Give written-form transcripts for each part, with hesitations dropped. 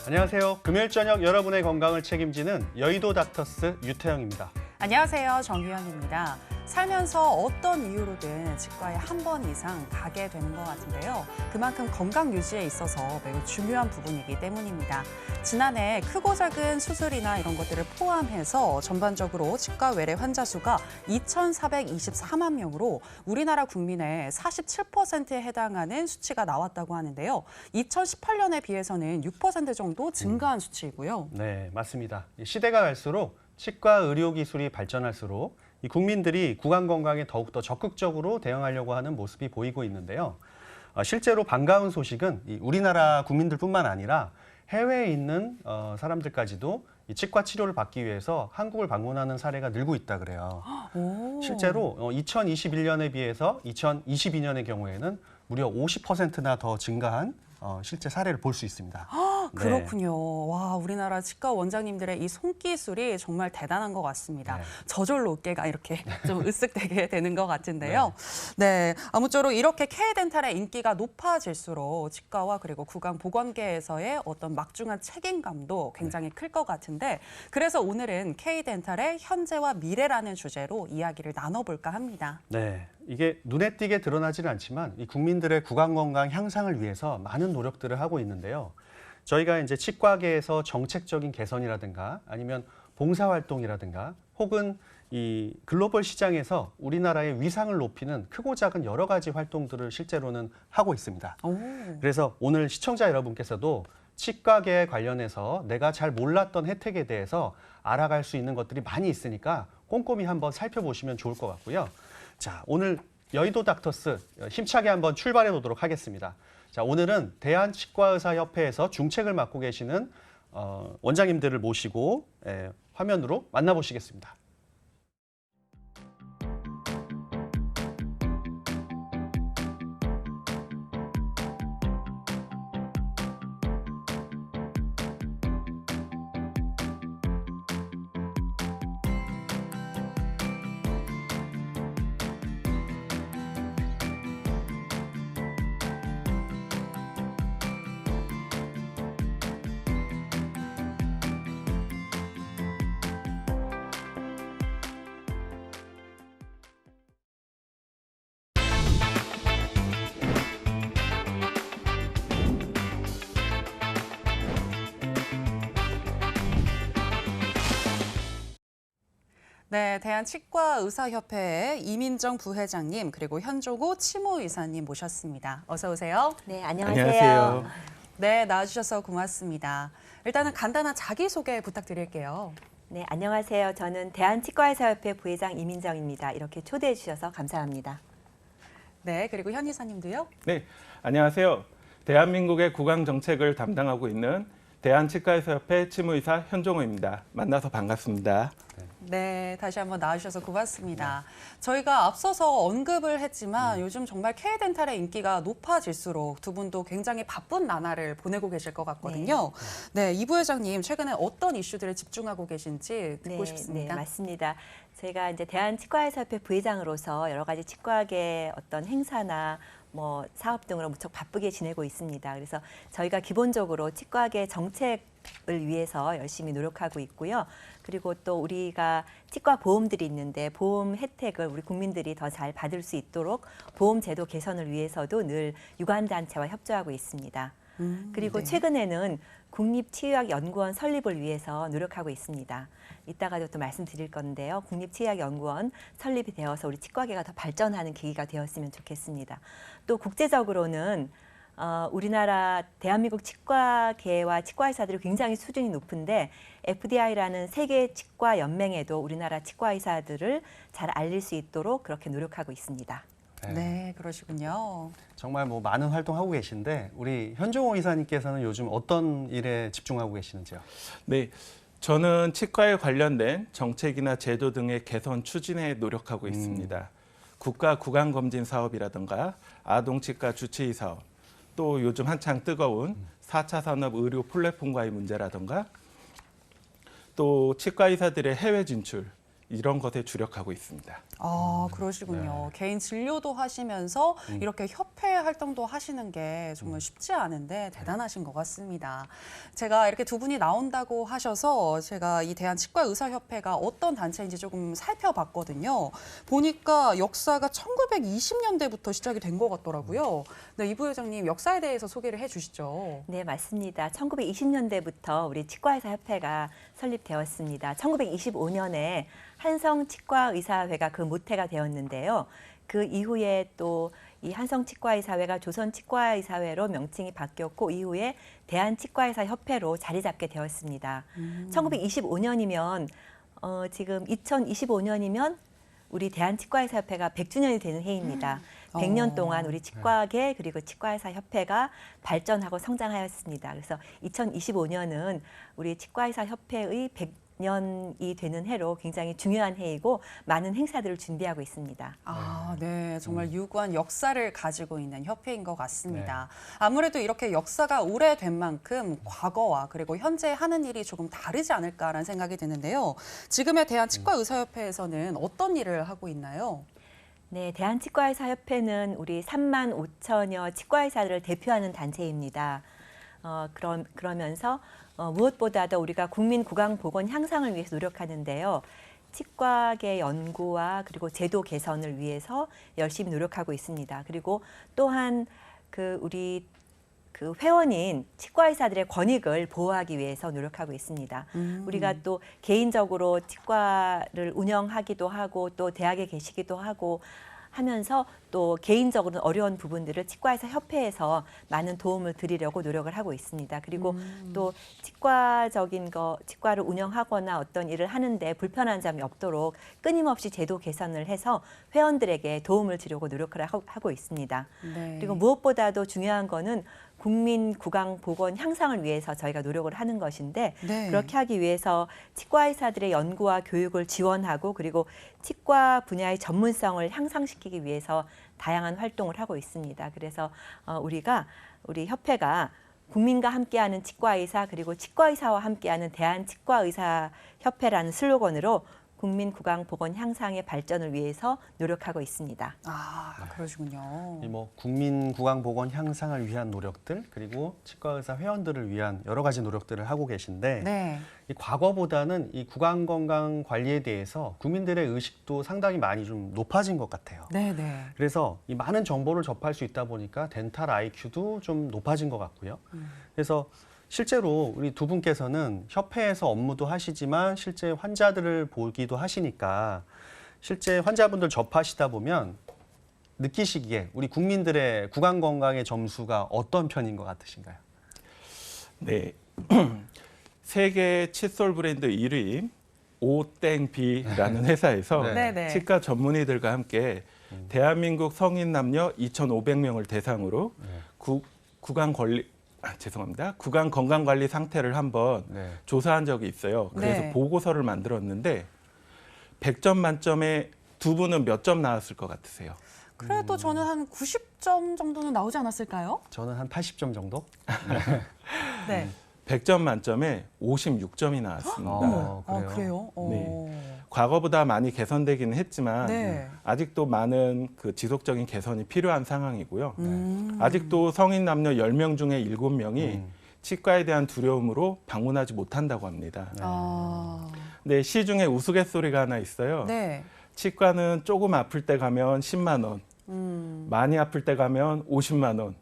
안녕하세요. 금요일 저녁 여러분의 건강을 책임지는 여의도 닥터스 유태영입니다. 안녕하세요. 정규현입니다. 살면서 어떤 이유로든 치과에 한 번 이상 가게 되는 것 같은데요. 그만큼 건강 유지에 있어서 매우 중요한 부분이기 때문입니다. 지난해 크고 작은 수술이나 이런 것들을 포함해서 전반적으로 치과 외래 환자 수가 2,424만 명으로 우리나라 국민의 47%에 해당하는 수치가 나왔다고 하는데요. 2018년에 비해서는 6% 정도 증가한 수치이고요. 네, 맞습니다. 시대가 갈수록 치과 의료 기술이 발전할수록 이 국민들이 구강 건강에 더욱더 적극적으로 대응하려고 하는 모습이 보이고 있는데요. 실제로 반가운 소식은 이 우리나라 국민들뿐만 아니라 해외에 있는 사람들까지도 이 치과 치료를 받기 위해서 한국을 방문하는 사례가 늘고 있다 그래요. 실제로 2021년에 비해서 2022년의 경우에는 무려 50%나 더 증가한 실제 사례를 볼 수 있습니다. 그렇군요. 네. 와, 우리나라 치과 원장님들의 이 손기술이 정말 대단한 것 같습니다. 네. 저절로 어깨가 이렇게 좀 으쓱되게 되는 것 같은데요. 네, 아무쪼록 이렇게 K덴탈의 인기가 높아질수록 치과와 그리고 구강 보건계에서의 어떤 막중한 책임감도 굉장히 클 것 같은데, 그래서 오늘은 K덴탈의 현재와 미래라는 주제로 이야기를 나눠볼까 합니다. 네, 이게 눈에 띄게 드러나지는 않지만 이 국민들의 구강 건강 향상을 위해서 많은 노력들을 하고 있는데요. 저희가 이제 치과계에서 정책적인 개선이라든가 아니면 봉사활동이라든가 혹은 이 글로벌 시장에서 우리나라의 위상을 높이는 크고 작은 여러 가지 활동들을 실제로는 하고 있습니다. 그래서 오늘 시청자 여러분께서도 치과계에 관련해서 내가 잘 몰랐던 혜택에 대해서 알아갈 수 있는 것들이 많이 있으니까 꼼꼼히 한번 살펴보시면 좋을 것 같고요. 자, 오늘 여의도 닥터스 힘차게 한번 출발해 보도록 하겠습니다. 자, 오늘은 대한치과의사협회에서 중책을 맡고 계시는 원장님들을 모시고 화면으로 만나보시겠습니다. 네, 대한치과의사협회의 이민정 부회장님 그리고 현종호 치무의사님 모셨습니다. 어서 오세요. 네, 안녕하세요. 안녕하세요. 네, 나와주셔서 고맙습니다. 일단은 간단한 자기소개 부탁드릴게요. 네, 안녕하세요. 저는 대한치과의사협회 부회장 이민정입니다. 이렇게 초대해 주셔서 감사합니다. 네, 그리고 현 이사님도요. 네, 안녕하세요. 대한민국의 구강 정책을 담당하고 있는 대한치과의사협회 치무의사 현종호입니다. 만나서 반갑습니다. 네, 다시 한번 나와주셔서 고맙습니다. 저희가 앞서서 언급을 했지만 요즘 정말 K덴탈의 인기가 높아질수록 두 분도 굉장히 바쁜 나날을 보내고 계실 것 같거든요. 네, 이 부회장님 최근에 어떤 이슈들에 집중하고 계신지 듣고 싶습니다. 네, 맞습니다. 저희가 이제 대한치과의사협회 부회장으로서 여러 가지 치과계 어떤 행사나 뭐 사업 등으로 무척 바쁘게 지내고 있습니다. 그래서 저희가 기본적으로 치과계 정책을 위해서 열심히 노력하고 있고요. 그리고 또 우리가 치과 보험들이 있는데 보험 혜택을 우리 국민들이 더 잘 받을 수 있도록 보험 제도 개선을 위해서도 늘 유관단체와 협조하고 있습니다. 그리고 네. 최근에는 국립치의학연구원 설립을 위해서 노력하고 있습니다. 이따가도 또 말씀드릴 건데요. 국립치의학연구원 설립이 되어서 우리 치과계가 더 발전하는 계기가 되었으면 좋겠습니다. 또 국제적으로는 우리나라 대한민국 치과계와 치과의사들이 굉장히 수준이 높은데 FDI라는 세계 치과 연맹에도 우리나라 치과의사들을 잘 알릴 수 있도록 그렇게 노력하고 있습니다. 네, 그러시군요. 정말 뭐 많은 활동하고 계신데 우리 현종호 이사님께서는 요즘 어떤 일에 집중하고 계시는지요? 네, 저는 치과에 관련된 정책이나 제도 등의 개선 추진에 노력하고 있습니다. 국가 구강검진 사업이라든가 아동치과 주치의 사업, 또 요즘 한창 뜨거운 4차 산업 의료 플랫폼과의 문제라든가 또 치과 의사들의 해외 진출, 이런 것에 주력하고 있습니다. 아, 그러시군요. 개인 진료도 하시면서 이렇게 협회 활동도 하시는 게 정말 쉽지 않은데 대단하신 것 같습니다. 제가 이렇게 두 분이 나온다고 하셔서 제가 이 대한치과의사협회가 어떤 단체인지 조금 살펴봤거든요. 보니까 역사가 1920년대부터 시작이 된 것 같더라고요. 네, 이 부회장님 역사에 대해서 소개를 해주시죠. 네, 맞습니다. 1920년대부터 우리 치과의사협회가 설립되었습니다. 1925년에 한성치과의사회가 그 모태가 되었는데요. 그 이후에 또 이 한성치과의사회가 조선치과의사회로 명칭이 바뀌었고 이후에 대한치과의사협회로 자리 잡게 되었습니다. 1925년이면 지금 2025년이면 우리 대한치과의사협회가 100주년이 되는 해입니다. 100년 동안 우리 치과계 그리고 치과의사협회가 발전하고 성장하였습니다. 그래서 2025년은 우리 치과의사협회의 100년이 되는 해로 굉장히 중요한 해이고 많은 행사들을 준비하고 있습니다. 아, 네. 정말 유구한 역사를 가지고 있는 협회인 것 같습니다. 아무래도 이렇게 역사가 오래된 만큼 과거와 그리고 현재 하는 일이 조금 다르지 않을까라는 생각이 드는데요. 지금의 대한치과의사협회에서는 어떤 일을 하고 있나요? 네, 대한치과의사협회는 우리 3만 5천여 치과의사들을 대표하는 단체입니다. 그러면서 무엇보다도 우리가 국민 구강 보건 향상을 위해서 노력하는데요. 치과계 연구와 그리고 제도 개선을 위해서 열심히 노력하고 있습니다. 그리고 또한 우리 회원인 치과의사들의 권익을 보호하기 위해서 노력하고 있습니다. 우리가 또 개인적으로 치과를 운영하기도 하고 또 대학에 계시기도 하고 하면서 또 개인적으로는 어려운 부분들을 치과의사 협회에서 많은 도움을 드리려고 노력을 하고 있습니다. 그리고 또 치과를 운영하거나 어떤 일을 하는데 불편한 점이 없도록 끊임없이 제도 개선을 해서 회원들에게 도움을 주려고 노력을 하고 있습니다. 네. 그리고 무엇보다도 중요한 거는 국민 구강 보건 향상을 위해서 저희가 노력을 하는 것인데 네. 그렇게 하기 위해서 치과의사들의 연구와 교육을 지원하고 그리고 치과 분야의 전문성을 향상시키기 위해서 다양한 활동을 하고 있습니다. 그래서 우리 협회가 국민과 함께하는 치과의사 그리고 치과의사와 함께하는 대한치과의사협회라는 슬로건으로 국민 구강 보건 향상의 발전을 위해서 노력하고 있습니다. 아, 그러시군요. 이 국민 구강 보건 향상을 위한 노력들 그리고 치과의사 회원들을 위한 여러 가지 노력들을 하고 계신데 네. 이 과거보다는 이 구강 건강 관리에 대해서 국민들의 의식도 상당히 많이 좀 높아진 것 같아요. 네, 네. 그래서 이 많은 정보를 접할 수 있다 보니까 덴탈 IQ도 좀 높아진 것 같고요. 그래서 실제로 우리 두 분께서는 협회에서 업무도 하시지만 실제 환자들을 보기도 하시니까 실제 환자분들 접하시다 보면 느끼시기에 우리 국민들의 구강 건강의 점수가 어떤 편인 것 같으신가요? 네, 세계 칫솔 브랜드 1위 오땡비라는 회사에서 네, 네. 치과 전문의들과 함께 대한민국 성인 남녀 2,500명을 대상으로 구강 건강 관리 상태를 한번 조사한 적이 있어요. 그래서 네. 보고서를 만들었는데 100점 만점에 두 분은 몇 점 나왔을 것 같으세요? 그래도 저는 한 90점 정도는 나오지 않았을까요? 저는 한 80점 정도? 네. 100점 만점에 56점이 나왔습니다. 그래요? 그래요? 네. 과거보다 많이 개선되기는 했지만 네. 아직도 많은 지속적인 개선이 필요한 상황이고요. 아직도 성인 남녀 10명 중에 7명이 치과에 대한 두려움으로 방문하지 못한다고 합니다. 아, 근데 시중에 우스갯소리가 하나 있어요. 네. 치과는 조금 아플 때 가면 10만 원, 많이 아플 때 가면 50만 원,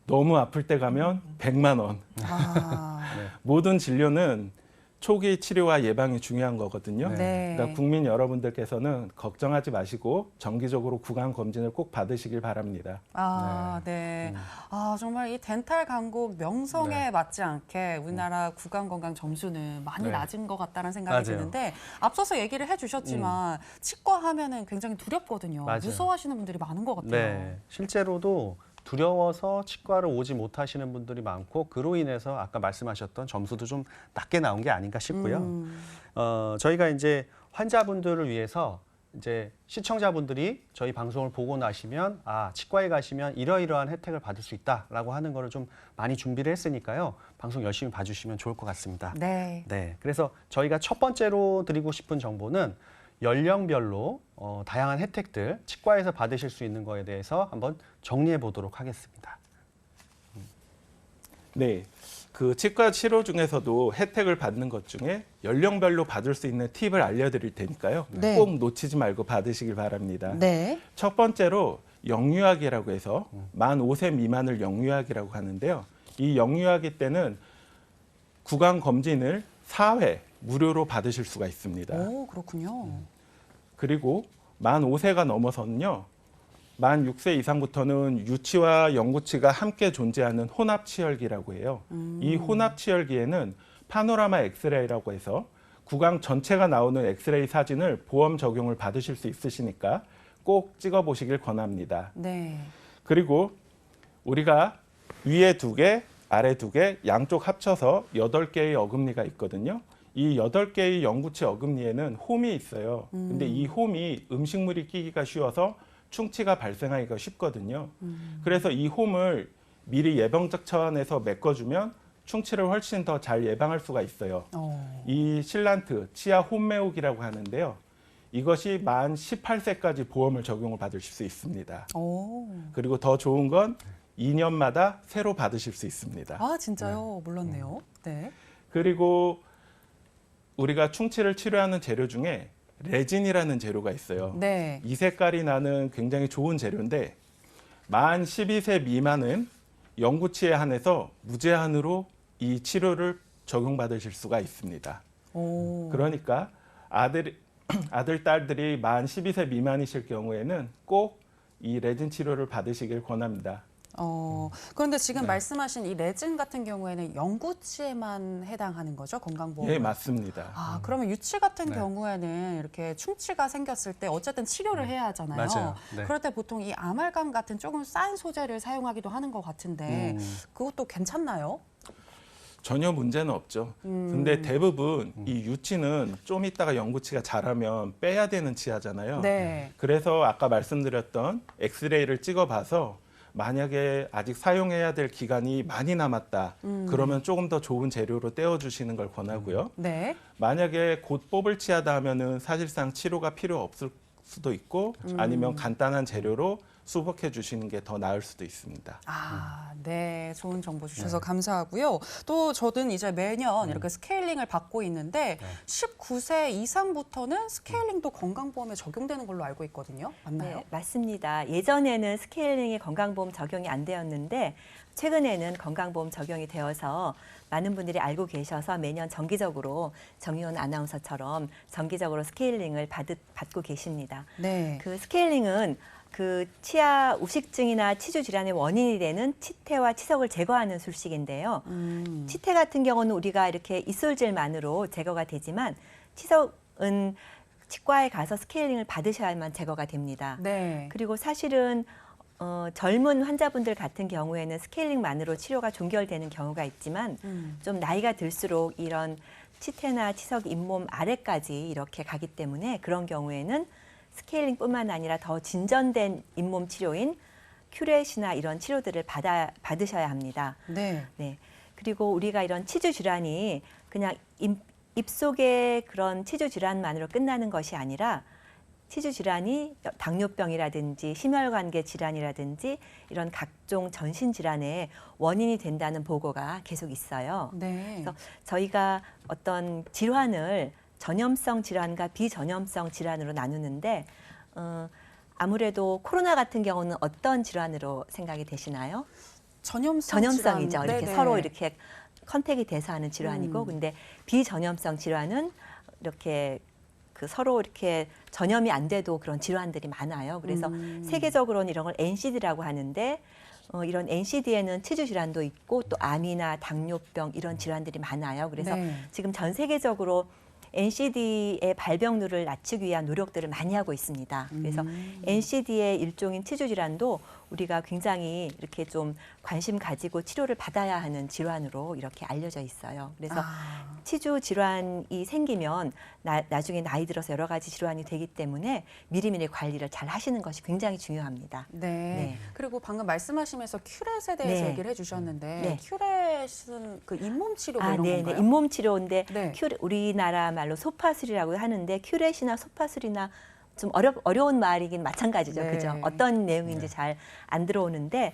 너무 아플 때 가면 100만 원. 아, 모든 진료는 초기 치료와 예방이 중요한 거거든요. 네. 그러니까 국민 여러분들께서는 걱정하지 마시고 정기적으로 구강 검진을 꼭 받으시길 바랍니다. 아, 네. 아, 정말 이 덴탈 강국 명성에 맞지 않게 우리나라 구강 건강 점수는 많이 네. 낮은 것 같다는 생각이 맞아요. 드는데 앞서서 얘기를 해주셨지만 치과 하면은 굉장히 두렵거든요. 맞아요. 무서워하시는 분들이 많은 것 같아요. 네, 실제로도 두려워서 치과를 오지 못하시는 분들이 많고 그로 인해서 아까 말씀하셨던 점수도 좀 낮게 나온 게 아닌가 싶고요. 저희가 이제 환자분들을 위해서 이제 시청자분들이 저희 방송을 보고 나시면 치과에 가시면 이러이러한 혜택을 받을 수 있다라고 하는 거를 좀 많이 준비를 했으니까요. 방송 열심히 봐주시면 좋을 것 같습니다. 네. 네, 그래서 저희가 첫 번째로 드리고 싶은 정보는 연령별로 다양한 혜택들 치과에서 받으실 수 있는 거에 대해서 한번 정리해 보도록 하겠습니다. 네, 그 치과 치료 중에서도 혜택을 받는 것 중에 연령별로 받을 수 있는 팁을 알려드릴 테니까요. 네. 꼭 놓치지 말고 받으시길 바랍니다. 네. 첫 번째로 영유아기라고 해서 만 5세 미만을 영유아기라고 하는데요. 이 영유아기 때는 구강 검진을 4회 무료로 받으실 수가 있습니다. 오, 그렇군요. 그리고 만 5세가 넘어서는요. 만 6세 이상부터는 유치와 영구치가 함께 존재하는 혼합치열기라고 해요. 이 혼합치열기에는 파노라마 엑스레이라고 해서 구강 전체가 나오는 엑스레이 사진을 보험 적용을 받으실 수 있으시니까 꼭 찍어보시길 권합니다. 네. 그리고 우리가 위에 2개, 아래 2개, 양쪽 합쳐서 8개의 어금니가 있거든요. 이 8개의 영구치 어금니에는 홈이 있어요. 근데 이 홈이 음식물이 끼기가 쉬워서 충치가 발생하기가 쉽거든요. 그래서 이 홈을 미리 예방적 차원에서 메꿔주면 충치를 훨씬 더 잘 예방할 수가 있어요. 이 실란트, 치아 홈 메우기라고 하는데요. 이것이 만 18세까지 보험을 적용을 받으실 수 있습니다. 오. 그리고 더 좋은 건 2년마다 새로 받으실 수 있습니다. 아, 진짜요? 몰랐네요. 네. 그리고 우리가 충치를 치료하는 재료 중에 레진이라는 재료가 있어요. 네. 이 색깔이 나는 굉장히 좋은 재료인데 만 12세 미만은 영구치에 한해서 무제한으로 이 치료를 적용받으실 수가 있습니다. 오. 그러니까 아들, 딸들이 만 12세 미만이실 경우에는 꼭 이 레진 치료를 받으시길 권합니다. 그런데 지금 말씀하신 이 레진 같은 경우에는 영구치에만 해당하는 거죠? 건강보험? 예, 맞습니다. 아, 그러면 유치 같은 네. 경우에는 이렇게 충치가 생겼을 때 어쨌든 치료를 해야 하잖아요. 맞아요. 네. 그럴 때 보통 이 아말감 같은 조금 싼 소재를 사용하기도 하는 것 같은데 그것도 괜찮나요? 전혀 문제는 없죠. 근데 대부분 이 유치는 좀 있다가 영구치가 자라면 빼야 되는 치아잖아요. 네. 그래서 아까 말씀드렸던 엑스레이를 찍어봐서 만약에 아직 사용해야 될 기간이 많이 남았다. 그러면 조금 더 좋은 재료로 떼어주시는 걸 권하고요. 네. 만약에 곧 뽑을 치아다 하면은 사실상 치료가 필요 없을 수도 있고 아니면 간단한 재료로 수복해 주시는 게 더 나을 수도 있습니다. 아, 네. 좋은 정보 주셔서 감사하고요. 또 저는 이제 매년 이렇게 스케일링을 받고 있는데 19세 이상부터는 스케일링도 건강보험에 적용되는 걸로 알고 있거든요. 맞나요? 네, 맞습니다. 예전에는 스케일링이 건강보험 적용이 안 되었는데 최근에는 건강보험 적용이 되어서 많은 분들이 알고 계셔서 매년 정기적으로 정의원 아나운서처럼 정기적으로 스케일링을 받고 계십니다. 네. 그 스케일링은 그 치아 우식증이나 치주 질환의 원인이 되는 치태와 치석을 제거하는 술식인데요. 치태 같은 경우는 우리가 이렇게 입술질만으로 제거가 되지만 치석은 치과에 가서 스케일링을 받으셔야만 제거가 됩니다. 네. 그리고 사실은 젊은 환자분들 같은 경우에는 스케일링만으로 치료가 종결되는 경우가 있지만 좀 나이가 들수록 이런 치태나 치석 잇몸 아래까지 이렇게 가기 때문에 그런 경우에는 스케일링뿐만 아니라 더 진전된 잇몸 치료인 큐렛이나 이런 치료들을 받으셔야 합니다. 네. 네. 그리고 우리가 이런 치주 질환이 그냥 입속의 그런 치주 질환만으로 끝나는 것이 아니라 치주 질환이 당뇨병이라든지 심혈관계 질환이라든지 이런 각종 전신 질환의 원인이 된다는 보고가 계속 있어요. 네. 그래서 저희가 어떤 질환을 전염성 질환과 비전염성 질환으로 나누는데 아무래도 코로나 같은 경우는 어떤 질환으로 생각이 되시나요? 전염성이죠. 질환. 이렇게 네네. 서로 이렇게 컨택이 돼서 하는 질환이고, 근데 비전염성 질환은 이렇게 그 서로 이렇게 전염이 안 돼도 그런 질환들이 많아요. 그래서 세계적으로는 이런 걸 NCD라고 하는데 이런 NCD에는 치주 질환도 있고 또 암이나 당뇨병 이런 질환들이 많아요. 그래서 네. 지금 전 세계적으로 NCD의 발병률을 낮추기 위한 노력들을 많이 하고 있습니다. 그래서 NCD의 일종인 치주 질환도 우리가 굉장히 이렇게 좀 관심 가지고 치료를 받아야 하는 질환으로 이렇게 알려져 있어요. 그래서 치주 질환이 생기면 나중에 나이 들어서 여러 가지 질환이 되기 때문에 미리미리 관리를 잘 하시는 것이 굉장히 중요합니다. 네. 네. 그리고 방금 말씀하시면서 큐렛에 대해서 네. 얘기를 해주셨는데 네. 큐렛은 그 잇몸 치료 뭐 이런 네, 건가요? 네. 잇몸 치료인데 네. 우리나라 말로 소파술이라고 하는데 큐렛이나 소파술이나 좀 어려운 말이긴 마찬가지죠. 네. 그죠? 어떤 내용인지 잘 안 들어오는데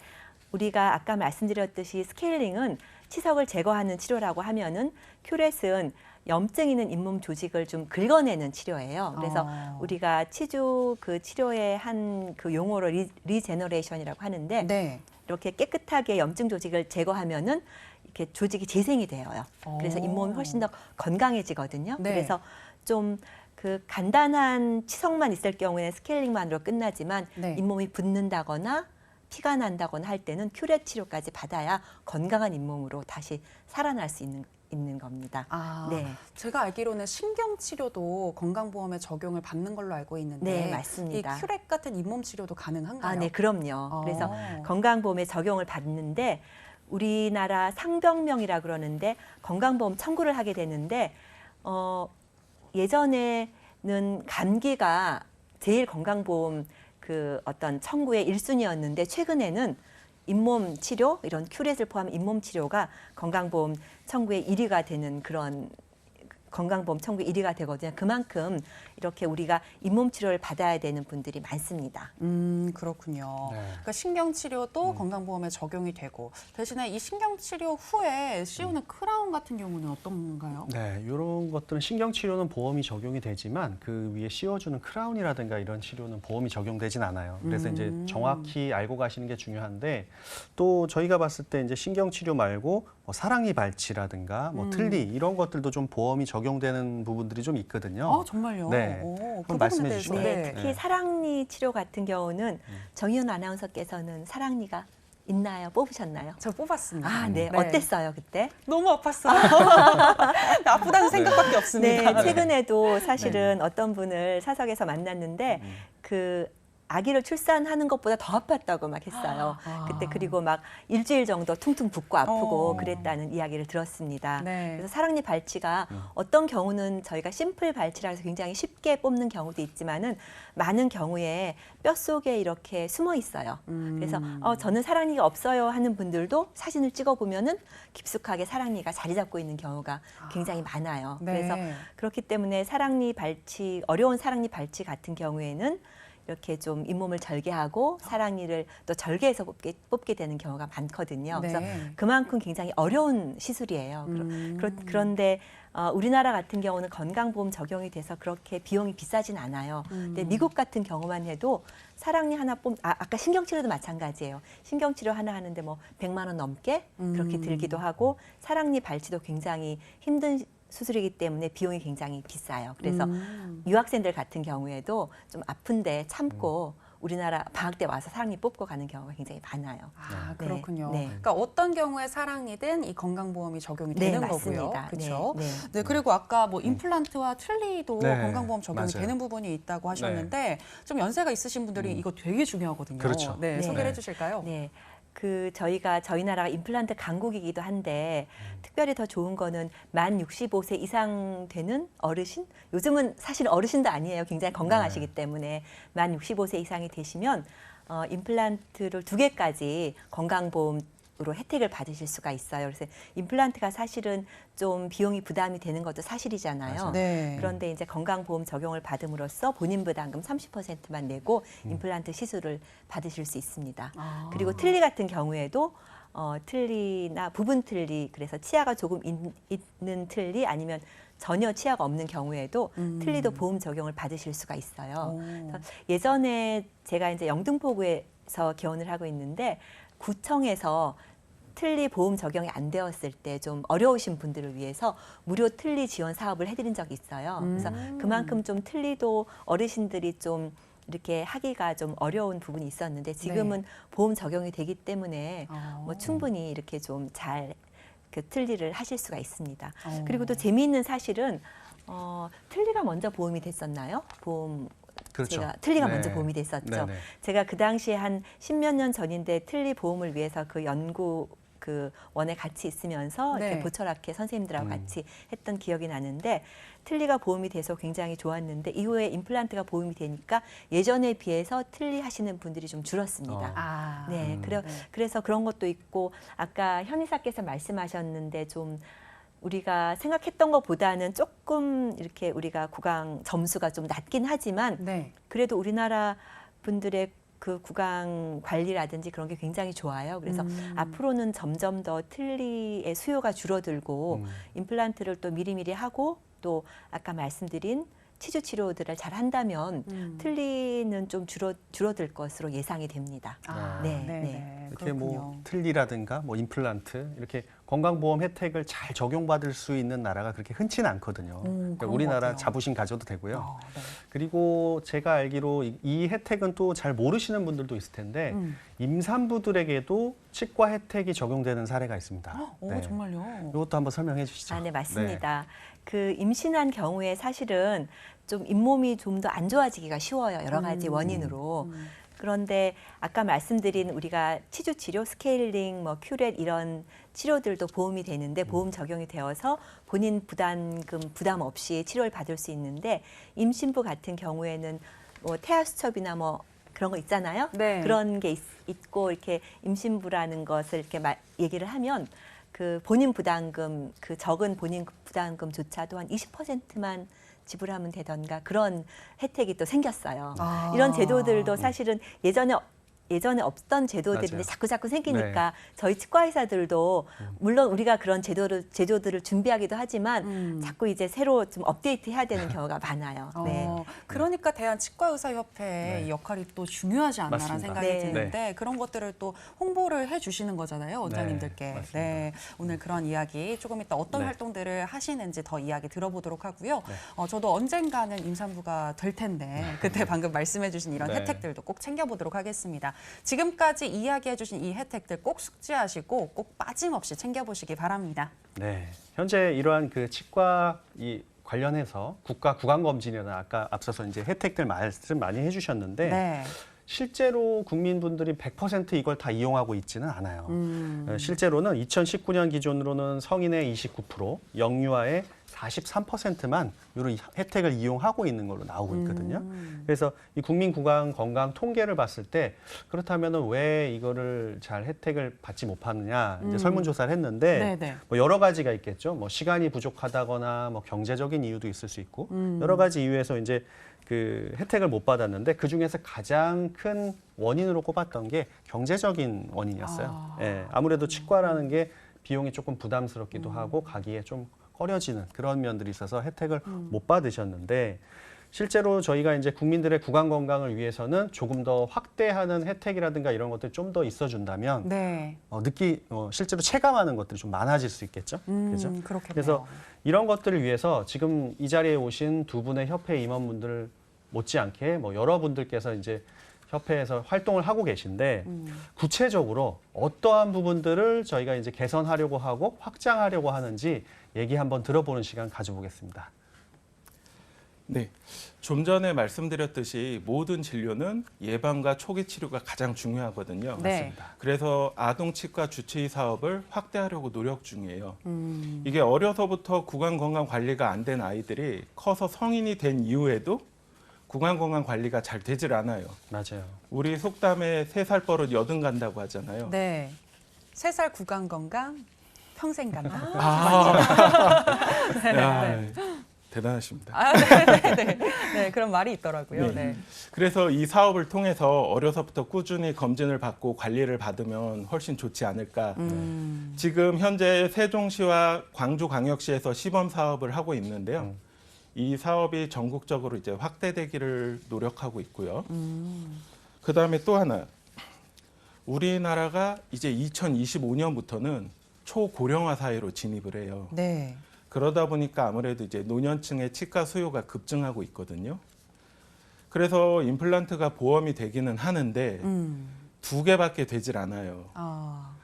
우리가 아까 말씀드렸듯이 스케일링은 치석을 제거하는 치료라고 하면은 큐렛은 염증 있는 잇몸 조직을 좀 긁어내는 치료예요. 그래서 우리가 치주 그 치료의 한 그 용어로 리제너레이션이라고 하는데 네. 이렇게 깨끗하게 염증 조직을 제거하면은 이렇게 조직이 재생이 되어요. 그래서 잇몸이 훨씬 더 건강해지거든요. 네. 그래서 좀 그 간단한 치석만 있을 경우에는 스케일링만으로 끝나지만 네. 잇몸이 붓는다거나 피가 난다거나 할 때는 큐렛 치료까지 받아야 건강한 잇몸으로 다시 살아날 수 있는 겁니다. 네. 제가 알기로는 신경 치료도 건강보험에 적용을 받는 걸로 알고 있는데 네, 맞습니다. 이 큐렛 같은 잇몸 치료도 가능한가요? 네, 그럼요. 그래서 건강보험에 적용을 받는데 우리나라 상병명이라 그러는데 건강보험 청구를 하게 되는데 예전에는 감기가 제일 건강보험 그 어떤 청구의 1순위였는데 최근에는 잇몸 치료 이런 큐렛을 포함한 잇몸 치료가 건강보험 청구의 1위가 되는 그런 건강보험 청구 1위가 되거든요. 그만큼 이렇게 우리가 잇몸 치료를 받아야 되는 분들이 많습니다. 그렇군요. 네. 그러니까 신경 치료도 건강보험에 적용이 되고 대신에 이 신경 치료 후에 씌우는 크라운 같은 경우는 어떤가요? 네, 이런 것들은 신경치료는 보험이 적용이 되지만 그 위에 씌워주는 크라운이라든가 이런 치료는 보험이 적용되진 않아요. 그래서 이제 정확히 알고 가시는 게 중요한데 또 저희가 봤을 때 이제 신경치료 말고 뭐 사랑니 발치라든가 뭐 틀니 이런 것들도 좀 보험이 적용되는 부분들이 좀 있거든요. 정말요? 네. 그 한번 말씀해 부분에 대해서. 주실까요? 네, 네. 특히 사랑니 치료 같은 경우는 정희연 아나운서께서는 사랑니가 있나요? 뽑으셨나요? 저 뽑았습니다. 네. 어땠어요, 그때? 너무 아팠어요. 아프다는 생각밖에 없습니다. 네, 최근에도 사실은 어떤 분을 사석에서 만났는데 그 아기를 출산하는 것보다 더 아팠다고 막 했어요. 그때 그리고 막 일주일 정도 퉁퉁 붓고 아프고 그랬다는 이야기를 들었습니다. 네. 그래서 사랑니 발치가 어떤 경우는 저희가 심플 발치라 해서 굉장히 쉽게 뽑는 경우도 있지만은 많은 경우에 뼛속에 이렇게 숨어 있어요. 그래서 저는 사랑니가 없어요 하는 분들도 사진을 찍어 보면은 깊숙하게 사랑니가 자리 잡고 있는 경우가 굉장히 많아요. 네. 그래서 그렇기 때문에 사랑니 발치, 어려운 사랑니 발치 같은 경우에는 이렇게 좀 잇몸을 절개하고 사랑니를 또 절개해서 뽑게 되는 경우가 많거든요. 그래서 네. 그만큼 굉장히 어려운 시술이에요. 그런데 우리나라 같은 경우는 건강보험 적용이 돼서 그렇게 비용이 비싸진 않아요. 근데 미국 같은 경우만 해도 사랑니 하나 아까 신경치료도 마찬가지예요. 신경치료 하나 하는데 뭐 100만 원 넘게 그렇게 들기도 하고 사랑니 발치도 굉장히 힘든 수술이기 때문에 비용이 굉장히 비싸요. 그래서 유학생들 같은 경우에도 좀 아픈데 참고 우리나라 방학 때 와서 사랑니 뽑고 가는 경우가 굉장히 많아요. 그렇군요. 네. 그러니까 어떤 경우에 사랑니든 이 건강보험이 적용이 되는 거고요. 맞습니다. 그렇죠. 네, 네, 그리고 아까 뭐 임플란트와 틀니도 네, 건강보험 적용이 맞아요. 되는 부분이 있다고 하셨는데 좀 연세가 있으신 분들이 이거 되게 중요하거든요. 그렇죠. 네, 네. 소개를 네. 해주실까요? 네. 저희 나라가 임플란트 강국이기도 한데 특별히 더 좋은 거는 만 65세 이상 되는 어르신? 요즘은 사실 어르신도 아니에요. 굉장히 건강하시기 때문에 만 65세 이상이 되시면 임플란트를 2개까지 건강보험 으로 혜택을 받으실 수가 있어요. 그래서 임플란트가 사실은 좀 비용이 부담이 되는 것도 사실이잖아요. 네. 그런데 이제 건강보험 적용을 받음으로써 본인 부담금 30%만 내고 임플란트 시술을 받으실 수 있습니다. 그리고 틀니 같은 경우에도 틀니나 부분 틀니, 그래서 치아가 조금 있는 틀니 아니면 전혀 치아가 없는 경우에도 틀니도 보험 적용을 받으실 수가 있어요. 그래서 예전에 제가 이제 영등포구에서 개원을 하고 있는데 구청에서 틀니 보험 적용이 안 되었을 때 좀 어려우신 분들을 위해서 무료 틀니 지원 사업을 해드린 적이 있어요. 그래서 그만큼 좀 틀니도 어르신들이 좀 이렇게 하기가 좀 어려운 부분이 있었는데 지금은 보험 적용이 되기 때문에 뭐 충분히 이렇게 좀 잘 그 틀니를 하실 수가 있습니다. 그리고 또 재미있는 사실은 틀니가 먼저 보험이 됐었나요? 보험 그렇죠. 제가 틀니가 네. 먼저 보험이 됐었죠. 네네. 제가 그 당시에 한 10몇 년 전인데 틀니 보험을 위해서 그 연구 그 원에 같이 있으면서 네. 이렇게 보철학회 선생님들하고 음. 같이 했던 기억이 나는데 틀니가 보험이 돼서 굉장히 좋았는데 이후에 임플란트가 보험이 되니까 예전에 비해서 틀니 하시는 분들이 좀 줄었습니다. 아. 네, 그래서 그런 것도 있고 아까 현이사께서 말씀하셨는데 좀 우리가 생각했던 것보다는 조금 이렇게 우리가 구강 점수가 좀 낮긴 하지만 네. 그래도 우리나라 분들의 그 구강 관리라든지 그런 게 굉장히 좋아요. 그래서 앞으로는 점점 더 틀니의 수요가 줄어들고 임플란트를 또 미리미리 하고 또 아까 말씀드린 치주 치료들을 잘 한다면 틀니는 좀 줄어들 것으로 예상이 됩니다. 아, 네, 네. 네. 이렇게 그렇군요. 뭐 틀니라든가 뭐 임플란트 이렇게 건강보험 혜택을 잘 적용받을 수 있는 나라가 그렇게 흔치는 않거든요. 그러니까 그런 우리나라 것 같아요. 자부심 가져도 되고요. 네. 그리고 제가 알기로 이 혜택은 또 잘 모르시는 분들도 있을 텐데 임산부들에게도 치과 혜택이 적용되는 사례가 있습니다. 오, 정말요? 이것도 한번 설명해 주시죠. 아, 네, 맞습니다. 그 임신한 경우에 사실은 좀 잇몸이 좀 더 안 좋아지기가 쉬워요. 여러 가지 원인으로. 그런데 아까 말씀드린 우리가 치주 치료, 스케일링, 뭐 큐렛 이런 치료들도 보험이 되는데 보험 적용이 되어서 본인 부담 없이 치료를 받을 수 있는데 임신부 같은 경우에는 뭐 태아 수첩이나 뭐 그런 거 있잖아요. 네. 그런 게 있고 이렇게 임신부라는 것을 이렇게 얘기를 하면 그 본인 부담금, 그 적은 본인 부담금조차도 한 20%만 지불하면 되던가 그런 혜택이 또 생겼어요. 아. 이런 제도들도 사실은 예전에 없던 제도들인데 맞아요. 자꾸 생기니까 저희 치과 의사들도 물론 우리가 그런 제도들을 준비하기도 하지만 자꾸 이제 새로 좀 업데이트해야 되는 경우가 많아요. 네. 그러니까 대한치과의사협회의 네. 역할이 또 중요하지 않나라는 맞습니다. 생각이 네. 드는데 그런 것들을 또 홍보를 해주시는 거잖아요, 원장님들께. 맞습니다. 네, 오늘 그런 이야기 조금 이따 어떤 네. 활동들을 하시는지 더 이야기 들어보도록 하고요. 저도 언젠가는 임산부가 될 텐데 그때 방금 말씀해주신 이런 네. 혜택들도 꼭 챙겨보도록 하겠습니다. 지금까지 이야기해주신 이 혜택들 꼭 숙지하시고 꼭 빠짐없이 챙겨보시기 바랍니다. 네, 현재 이러한 그 치과 이 관련해서 국가 구강 검진이나 아까 앞서서 이제 혜택들 말씀 많이 해주셨는데 네. 실제로 국민분들이 100% 이걸 다 이용하고 있지는 않아요. 실제로는 2019년 기준으로는 성인의 29%, 영유아의 43%만 이런 혜택을 이용하고 있는 걸로 나오고 있거든요. 그래서 이 국민 구강 건강 통계를 봤을 때 그렇다면은 왜 이거를 잘 혜택을 받지 못하느냐 이제 설문조사를 했는데 네네. 뭐 여러 가지가 있겠죠. 뭐 시간이 부족하다거나 뭐 경제적인 이유도 있을 수 있고 여러 가지 이유에서 이제 그 혜택을 못 받았는데 그 중에서 가장 큰 원인으로 꼽았던 게 경제적인 원인이었어요. 예, 아무래도 치과라는 게 비용이 조금 부담스럽기도 하고 가기에 좀 꺼려지는 그런 면들이 있어서 혜택을 못 받으셨는데 실제로 저희가 이제 국민들의 구강 건강을 위해서는 조금 더 확대하는 혜택이라든가 이런 것들이 좀 더 있어준다면 네. 실제로 체감하는 것들이 좀 많아질 수 있겠죠. 그죠? 그렇겠네요. 그래서 이런 것들을 위해서 지금 이 자리에 오신 두 분의 협회 임원분들 못지않게 뭐 여러분들께서 이제 협회에서 활동을 하고 계신데 구체적으로 어떠한 부분들을 저희가 이제 개선하려고 하고 확장하려고 하는지 얘기 한번 들어보는 시간 가져보겠습니다. 네, 좀 전에 말씀드렸듯이 모든 진료는 예방과 초기 치료가 가장 중요하거든요. 네. 그래서 아동치과 주치의 사업을 확대하려고 노력 중이에요. 이게 어려서부터 구강건강 관리가 안 된 아이들이 커서 성인이 된 이후에도 구강건강 관리가 잘 되질 않아요. 맞아요. 우리 속담에 3살 버릇 여든 간다고 하잖아요. 네. 3살 구강 건강 평생 간다. 야, 대단하십니다. 네, 그런 말이 있더라고요. 네. 네. 그래서 이 사업을 통해서 어려서부터 꾸준히 검진을 받고 관리를 받으면 훨씬 좋지 않을까. 지금 현재 세종시와 광주광역시에서 시범 사업을 하고 있는데요. 이 사업이 전국적으로 이제 확대되기를 노력하고 있고요. 그다음에 또 하나, 우리나라가 이제 2025년부터는 초고령화 사회로 진입을 해요. 네. 그러다 보니까 아무래도 이제 노년층의 치과 수요가 급증하고 있거든요. 그래서 임플란트가 보험이 되기는 하는데 2개밖에 되질 않아요.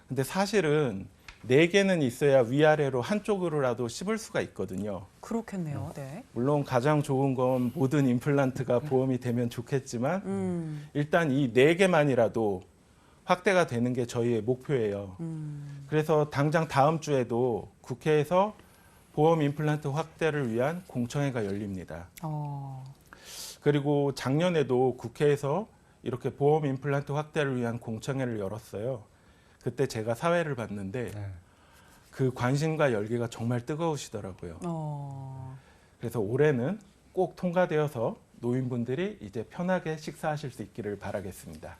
근데 사실은 4개는 있어야 위아래로 한쪽으로라도 씹을 수가 있거든요. 그렇겠네요. 네. 물론 가장 좋은 건 모든 임플란트가 보험이 되면 좋겠지만 일단 이 4개만이라도 확대가 되는 게 저희의 목표예요. 그래서 당장 다음 주에도 국회에서 보험 임플란트 확대를 위한 공청회가 열립니다. 그리고 작년에도 국회에서 이렇게 보험 임플란트 확대를 위한 공청회를 열었어요. 그때 제가 사회를 봤는데 그 관심과 열기가 정말 뜨거우시더라고요. 그래서 올해는 꼭 통과되어서 노인분들이 이제 편하게 식사하실 수 있기를 바라겠습니다.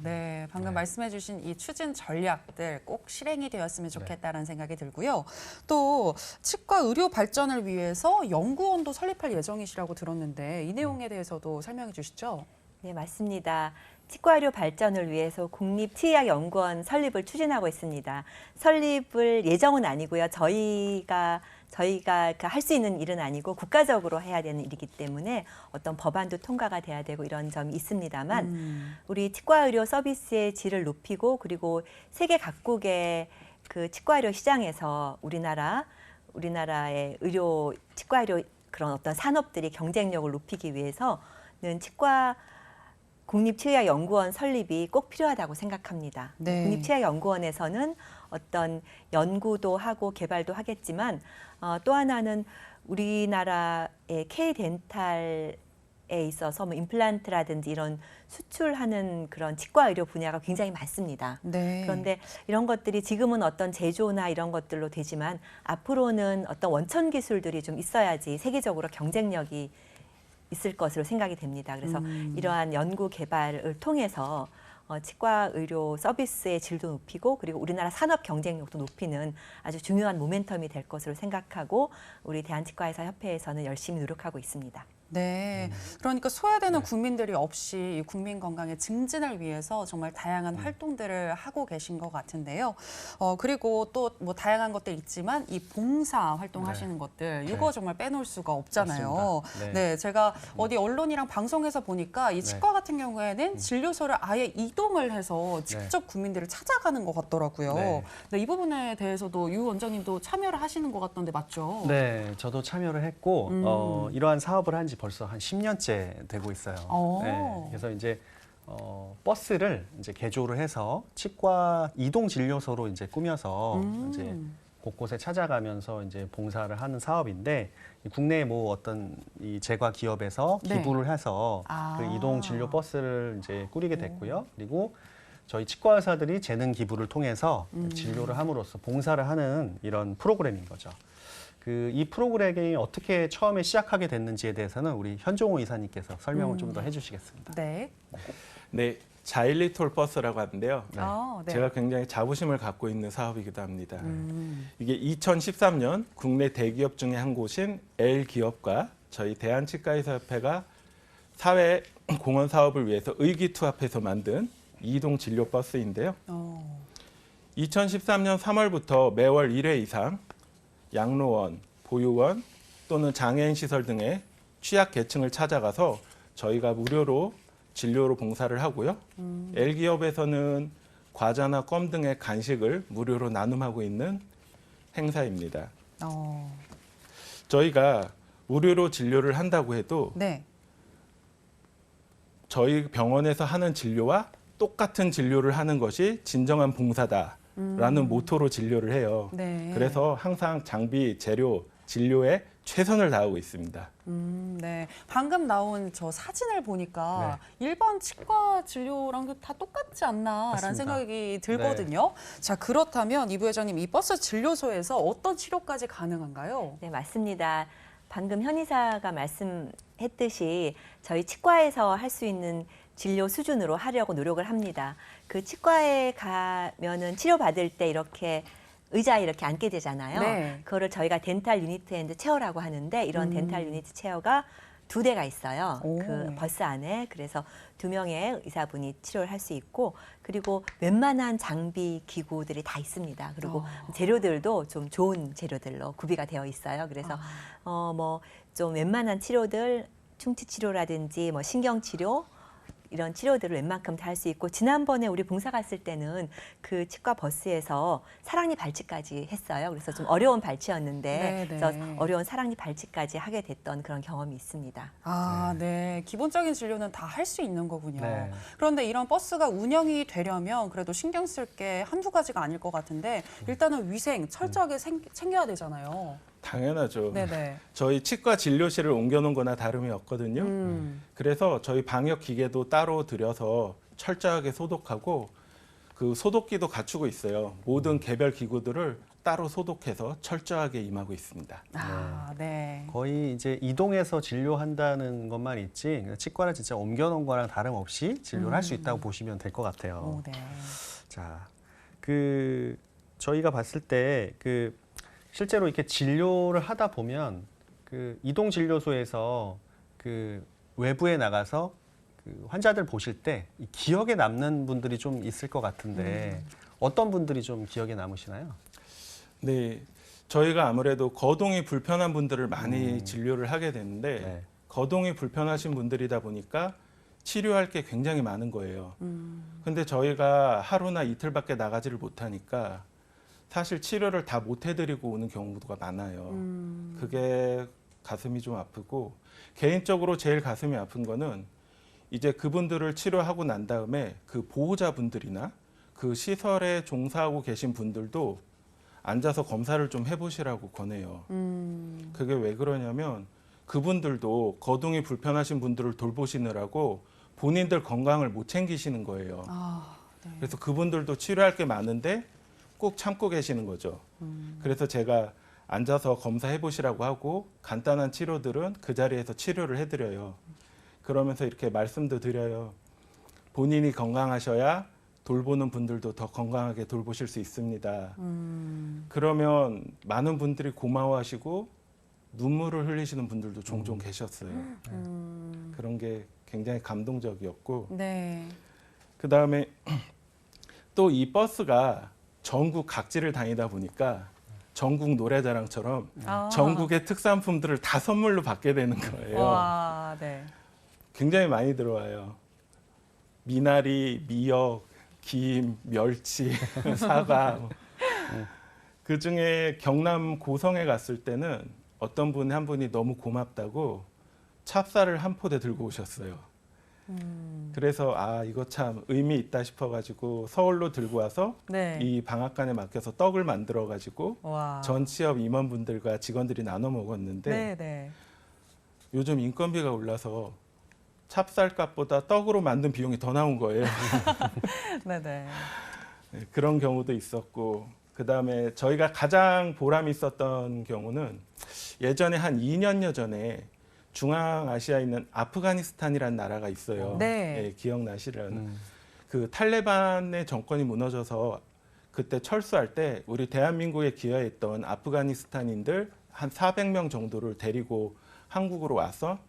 네. 방금 말씀해주신 이 추진 전략들 꼭 실행이 되었으면 좋겠다는 생각이 들고요. 또 치과 의료 발전을 위해서 연구원도 설립할 예정이시라고 들었는데 이 내용에 대해서도 설명해 주시죠. 네, 맞습니다. 치과의료 발전을 위해서 국립치의학연구원 설립을 추진하고 있습니다. 설립을 예정은 아니고요. 저희가 할 수 있는 일은 아니고 국가적으로 해야 되는 일이기 때문에 어떤 법안도 통과가 돼야 되고 이런 점이 있습니다만 우리 치과의료 서비스의 질을 높이고 그리고 세계 각국의 그 치과의료 시장에서 우리나라의 치과의료 그런 어떤 산업들이 경쟁력을 높이기 위해서는 국립치의학연구원 설립이 꼭 필요하다고 생각합니다. 네. 국립치의학연구원에서는 어떤 연구도 하고 개발도 하겠지만 또 하나는 우리나라의 K덴탈에 있어서 뭐 임플란트라든지 이런 수출하는 그런 치과 의료 분야가 굉장히 많습니다. 네. 그런데 이런 것들이 지금은 어떤 제조나 이런 것들로 되지만 앞으로는 어떤 원천 기술들이 좀 있어야지 세계적으로 경쟁력이 있을 것으로 생각이 됩니다. 그래서 이러한 연구 개발을 통해서 치과 의료 서비스의 질도 높이고 그리고 우리나라 산업 경쟁력도 높이는 아주 중요한 모멘텀이 될 것으로 생각하고 우리 대한치과의사협회에서는 열심히 노력하고 있습니다. 네, 그러니까 소외되는 국민들이 없이 이 국민 건강의 증진을 위해서 정말 다양한 활동들을 하고 계신 것 같은데요. 그리고 또 뭐 다양한 것들 있지만 이 봉사 활동하시는 것들 이거 정말 빼놓을 수가 없잖아요. 맞습니다. 네, 제가 어디 언론이랑 방송에서 보니까 이 치과 같은 경우에는 진료소를 아예 이동을 해서 직접 국민들을 찾아가는 것 같더라고요. 네, 이 부분에 대해서도 유 원장님도 참여를 하시는 것 같던데 맞죠? 네, 저도 참여를 했고 이러한 사업을 한 지 벌써 한 10년째 되고 있어요. 네, 그래서 이제 버스를 이제 개조를 해서 치과 이동 진료소로 이제 꾸며서 이제 곳곳에 찾아가면서 이제 봉사를 하는 사업인데 국내에 뭐 어떤 이 제과 기업에서 기부를 해서 그 이동 진료 버스를 이제 꾸리게 됐고요. 그리고 저희 치과 의사들이 재능 기부를 통해서 진료를 함으로써 봉사를 하는 이런 프로그램인 거죠. 이 프로그램이 어떻게 처음에 시작하게 됐는지에 대해서는 우리 현종호 이사님께서 설명을 좀 더 해주시겠습니다. 네. 네, 자일리톨 버스라고 하는데요. 네. 제가 굉장히 자부심을 갖고 있는 사업이기도 합니다. 이게 2013년 국내 대기업 중에 한 곳인 L기업과 저희 대한치과의사협회가 사회 공헌 사업을 위해서 의기투합해서 만든 이동 진료 버스인데요. 2013년 3월부터 매월 1회 이상 양로원, 보육원 또는 장애인 시설 등의 취약 계층을 찾아가서 저희가 무료로 진료로 봉사를 하고요. L기업에서는 과자나 껌 등의 간식을 무료로 나눔하고 있는 행사입니다. 저희가 무료로 진료를 한다고 해도 저희 병원에서 하는 진료와 똑같은 진료를 하는 것이 진정한 봉사다라는 모토로 진료를 해요. 그래서 항상 장비, 재료, 진료에 최선을 다하고 있습니다. 네. 방금 나온 저 사진을 보니까 일반 치과 진료랑 다 똑같지 않나라는 맞습니다. 생각이 들거든요. 자, 그렇다면 이 부회장님, 이 버스 진료소에서 어떤 치료까지 가능한가요? 네, 맞습니다. 방금 현 이사가 말씀했듯이 저희 치과에서 할 수 있는 진료 수준으로 하려고 노력을 합니다. 그 치과에 가면은 치료받을 때 이렇게 의자에 이렇게 앉게 되잖아요. 그거를 저희가 덴탈 유니트 앤드 체어라고 하는데 이런 덴탈 유니트 체어가 2대가 있어요. 그 버스 안에. 그래서 2명의 의사분이 치료를 할 수 있고 그리고 웬만한 장비, 기구들이 다 있습니다. 그리고 재료들도 좀 좋은 재료들로 구비가 되어 있어요. 그래서 뭐 좀 웬만한 치료들, 충치 치료라든지 뭐 신경 치료 이런 치료들을 웬만큼 다 할 수 있고 지난번에 우리 봉사 갔을 때는 그 치과 버스에서 사랑니 발치까지 했어요. 그래서 좀 어려운 발치였는데 네네. 그래서 어려운 사랑니 발치까지 하게 됐던 그런 경험이 있습니다. 아, 네. 기본적인 진료는 다 할 수 있는 거군요. 네. 그런데 이런 버스가 운영이 되려면 그래도 신경 쓸 게 한두 가지가 아닐 것 같은데 일단은 위생 철저하게 챙겨야 되잖아요. 당연하죠. 네네. 저희 치과 진료실을 옮겨놓은 거나 다름이 없거든요. 그래서 저희 방역 기계도 따로 들여서 철저하게 소독하고 그 소독기도 갖추고 있어요. 모든 개별 기구들을 따로 소독해서 철저하게 임하고 있습니다. 아, 네. 거의 이제 이동해서 진료한다는 것만 있지 치과를 진짜 옮겨놓은 거랑 다름없이 진료를 할 수 있다고 보시면 될 것 같아요. 오, 네. 자, 그 저희가 봤을 때 그 실제로 이렇게 진료를 하다 보면 그 이동 진료소에서 그 외부에 나가서 그 환자들 보실 때 이 기억에 남는 분들이 좀 있을 것 같은데 어떤 분들이 좀 기억에 남으시나요? 네, 저희가 아무래도 거동이 불편한 분들을 많이 진료를 하게 되는데 네. 거동이 불편하신 분들이다 보니까 치료할 게 굉장히 많은 거예요. 근데 저희가 하루나 이틀밖에 나가지를 못하니까 사실 치료를 다 못 해드리고 오는 경우가 많아요. 그게 가슴이 좀 아프고 개인적으로 제일 가슴이 아픈 거는 이제 그분들을 치료하고 난 다음에 그 보호자분들이나 그 시설에 종사하고 계신 분들도 앉아서 검사를 좀 해보시라고 권해요. 그게 왜 그러냐면 그분들도 거동이 불편하신 분들을 돌보시느라고 본인들 건강을 못 챙기시는 거예요. 아, 네. 그래서 그분들도 치료할 게 많은데 꼭 참고 계시는 거죠. 그래서 제가 앉아서 검사해 보시라고 하고 간단한 치료들은 그 자리에서 치료를 해드려요. 그러면서 이렇게 말씀도 드려요. 본인이 건강하셔야 돌보는 분들도 더 건강하게 돌보실 수 있습니다. 그러면 많은 분들이 고마워하시고 눈물을 흘리시는 분들도 종종 계셨어요. 그런 게 굉장히 감동적이었고 네. 그다음에 또 이 버스가 전국 각지를 다니다 보니까 전국 노래자랑처럼 아. 전국의 특산품들을 다 선물로 받게 되는 거예요. 와, 네. 굉장히 많이 들어와요. 미나리, 미역, 김, 멸치, 사과. 그 중에 경남 고성에 갔을 때는 어떤 분이 한 분이 너무 고맙다고 찹쌀을 한 포대 들고 오셨어요. 그래서 아 이거 참 의미 있다 싶어가지고 서울로 들고 와서 네. 이 방앗간에 맡겨서 떡을 만들어가지고 와. 전 취업 임원분들과 직원들이 나눠 먹었는데 네, 네. 요즘 인건비가 올라서 찹쌀값보다 떡으로 만든 비용이 더 나온 거예요. 네, 네. 네, 그런 경우도 있었고 그다음에 저희가 가장 보람이 있었던 경우는 예전에 한 2년여 전에 중앙아시아에 있는 아프가니스탄이라는 나라가 있어요. 네. 예, 기억나시려나. 그 탈레반의 정권이 무너져서 그때 철수할 때 우리 대한민국에 기여했던 아프가니스탄인들 한 400명 정도를 데리고 한국으로 와서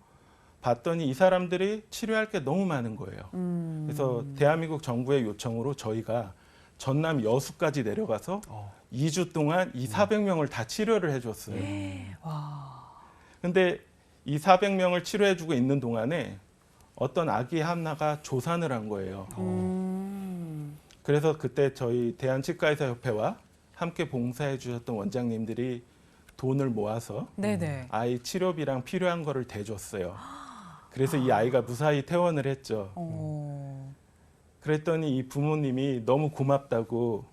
봤더니 이 사람들이 치료할 게 너무 많은 거예요. 그래서 대한민국 정부의 요청으로 저희가 전남 여수까지 내려가서 2주 동안 이 400명을 다 치료를 해줬어요. 와. 근데 이 400명을 치료해주고 있는 동안에 어떤 아기 하나가 조산을 한 거예요. 그래서 그때 저희 대한치과의사협회와 함께 봉사해 주셨던 원장님들이 돈을 모아서 네, 네. 아이 치료비랑 필요한 거를 대줬어요. 그래서 이 아이가 무사히 퇴원을 했죠. 그랬더니 이 부모님이 너무 고맙다고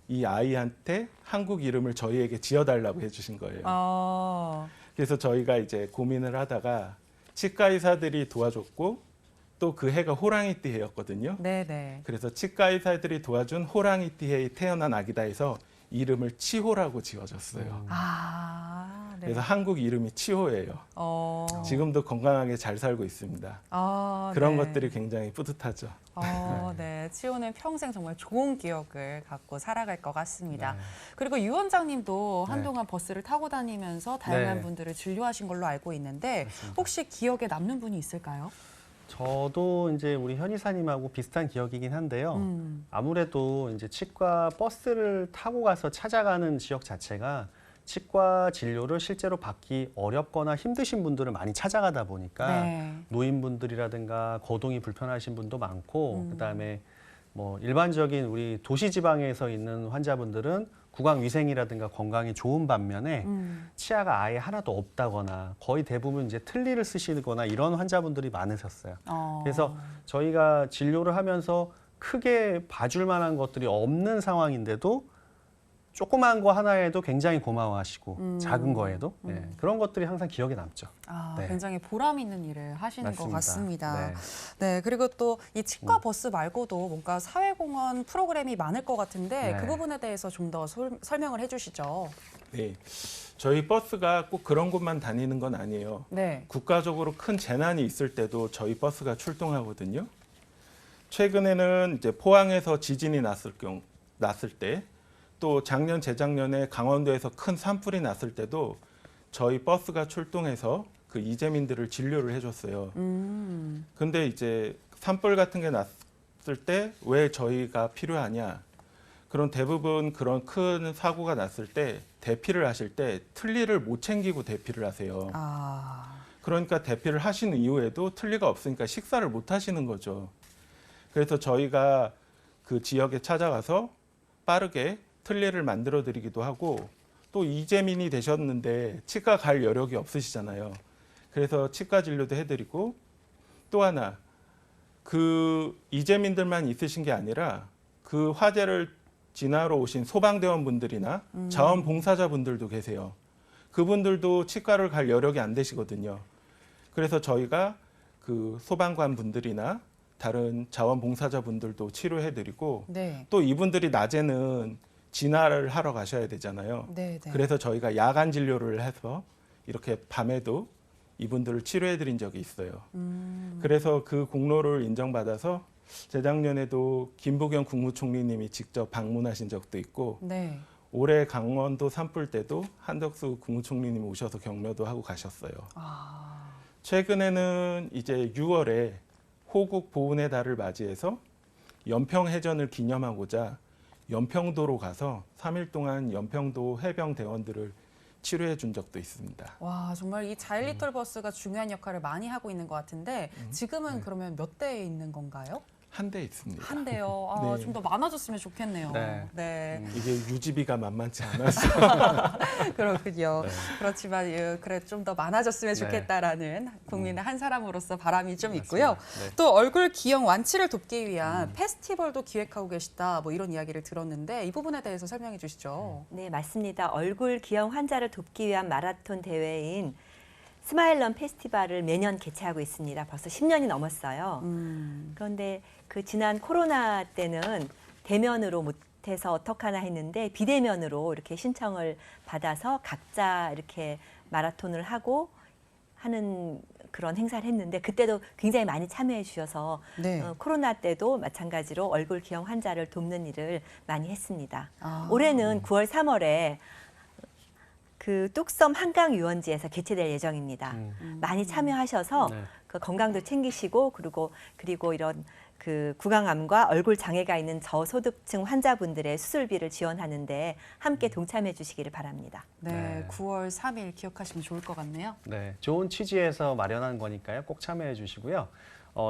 이 아이한테 한국 이름을 저희에게 지어달라고 해주신 거예요. 아. 그래서 저희가 이제 고민을 하다가 치과 의사들이 도와줬고 또 그 해가 호랑이띠 해였거든요. 네, 네. 그래서 치과 의사들이 도와준 호랑이띠 해에 태어난 아기다 해서 이름을 치호라고 지어줬어요. 아, 네. 그래서 한국 이름이 치호예요. 지금도 건강하게 잘 살고 있습니다. 아, 그런 네. 것들이 굉장히 뿌듯하죠. 네. 치호는 평생 정말 좋은 기억을 갖고 살아갈 것 같습니다. 네. 그리고 유 원장님도 네. 한동안 버스를 타고 다니면서 다양한 네. 분들을 진료하신 걸로 알고 있는데 맞습니다. 혹시 기억에 남는 분이 있을까요? 저도 이제 우리 현 이사님하고 비슷한 기억이긴 한데요. 아무래도 이제 치과 버스를 타고 가서 찾아가는 지역 자체가 치과 진료를 실제로 받기 어렵거나 힘드신 분들을 많이 찾아가다 보니까 네. 노인분들이라든가 거동이 불편하신 분도 많고 그다음에 뭐 일반적인 우리 도시 지방에서 있는 환자분들은 구강 위생이라든가 건강이 좋은 반면에 치아가 아예 하나도 없다거나 거의 대부분 이제 틀니를 쓰시거나 이런 환자분들이 많으셨어요. 그래서 저희가 진료를 하면서 크게 봐줄 만한 것들이 없는 상황인데도 조그만 거 하나에도 굉장히 고마워하시고 작은 거에도 네, 그런 것들이 항상 기억에 남죠. 네. 굉장히 보람 있는 일을 하시는 것 맞습니다. 같습니다. 네. 네, 그리고 또 이 치과 버스 말고도 뭔가 사회공헌 프로그램이 많을 것 같은데 네. 그 부분에 대해서 좀 더 설명을 해주시죠. 네, 저희 버스가 꼭 그런 곳만 다니는 건 아니에요. 네. 국가적으로 큰 재난이 있을 때도 저희 버스가 출동하거든요. 최근에는 이제 포항에서 지진이 났을 때, 또 작년 재작년에 강원도에서 큰 산불이 났을 때도 저희 버스가 출동해서 그 이재민들을 진료를 해줬어요. 근데 이제 산불 같은 게 났을 때 왜 저희가 필요하냐? 그런 대부분 그런 큰 사고가 났을 때 대피를 하실 때 틀니를 못 챙기고 대피를 하세요. 그러니까 대피를 하신 이후에도 틀니가 없으니까 식사를 못 하시는 거죠. 그래서 저희가 그 지역에 찾아가서 빠르게 틀니를 만들어 드리기도 하고 또 이재민이 되셨는데 치과 갈 여력이 없으시잖아요. 그래서 치과 진료도 해드리고 또 하나 그 이재민들만 있으신 게 아니라 그 화재를 진화로 오신 소방대원분들이나 자원봉사자분들도 계세요. 그분들도 치과를 갈 여력이 안 되시거든요. 그래서 저희가 그 소방관 분들이나 다른 자원봉사자분들도 치료해드리고 네. 또 이분들이 낮에는 진화를 하러 가셔야 되잖아요. 네, 네. 그래서 저희가 야간 진료를 해서 이렇게 밤에도 이분들을 치료해드린 적이 있어요. 그래서 그 공로를 인정받아서 재작년에도 김부겸 국무총리님이 직접 방문하신 적도 있고 네. 올해 강원도 산불 때도 한덕수 국무총리님 오셔서 격려도 하고 가셨어요. 최근에는 이제 6월에 호국 보훈의 달을 맞이해서 연평해전을 기념하고자 연평도로 가서 3일 동안 연평도 해병 대원들을 치료해 준 적도 있습니다. 와, 정말 이 자일리톨 버스가 중요한 역할을 많이 하고 있는 것 같은데 지금은 그러면 몇 대에 있는 건가요? 한 대 있습니다. 한 대요. 네. 좀 더 많아졌으면 좋겠네요. 네. 네. 이게 유지비가 만만치 않아서 그렇군요. 네. 그렇지만 그래 좀 더 많아졌으면 네. 좋겠다라는 국민의 한 사람으로서 바람이 좀 맞습니다. 있고요. 네. 또 얼굴 기형 완치를 돕기 위한 페스티벌도 기획하고 계시다. 뭐 이런 이야기를 들었는데 이 부분에 대해서 설명해 주시죠. 네, 맞습니다. 얼굴 기형 환자를 돕기 위한 마라톤 대회인 스마일런 페스티벌을 매년 개최하고 있습니다. 벌써 10년이 넘었어요. 그런데 그 지난 코로나 때는 대면으로 못해서 어떡하나 했는데 비대면으로 이렇게 신청을 받아서 각자 이렇게 마라톤을 하고 하는 그런 행사를 했는데 그때도 굉장히 많이 참여해 주셔서 네. 코로나 때도 마찬가지로 얼굴 기형 환자를 돕는 일을 많이 했습니다. 올해는 9월, 3월에 그 뚝섬 한강 유원지에서 개최될 예정입니다. 많이 참여하셔서 네. 그 건강도 챙기시고 그리고 이런 그 구강암과 얼굴 장애가 있는 저소득층 환자분들의 수술비를 지원하는데 함께 동참해 주시기를 바랍니다. 네, 네. 9월 3일 기억하시면 좋을 것 같네요. 네, 좋은 취지에서 마련한 거니까요. 꼭 참여해 주시고요.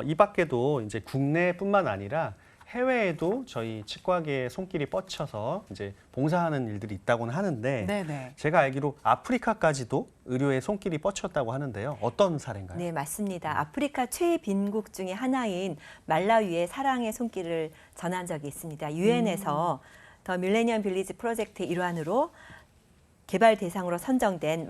이 밖에도 이제 국내뿐만 아니라 해외에도 저희 치과계의 손길이 뻗쳐서 이제 봉사하는 일들이 있다고는 하는데 네네. 제가 알기로 아프리카까지도 의료의 손길이 뻗쳤다고 하는데요. 어떤 사례인가요? 네, 맞습니다. 아프리카 최빈국 중에 하나인 말라위의 사랑의 손길을 전한 적이 있습니다. 유엔에서 더 밀레니엄 빌리지 프로젝트 일환으로 개발 대상으로 선정된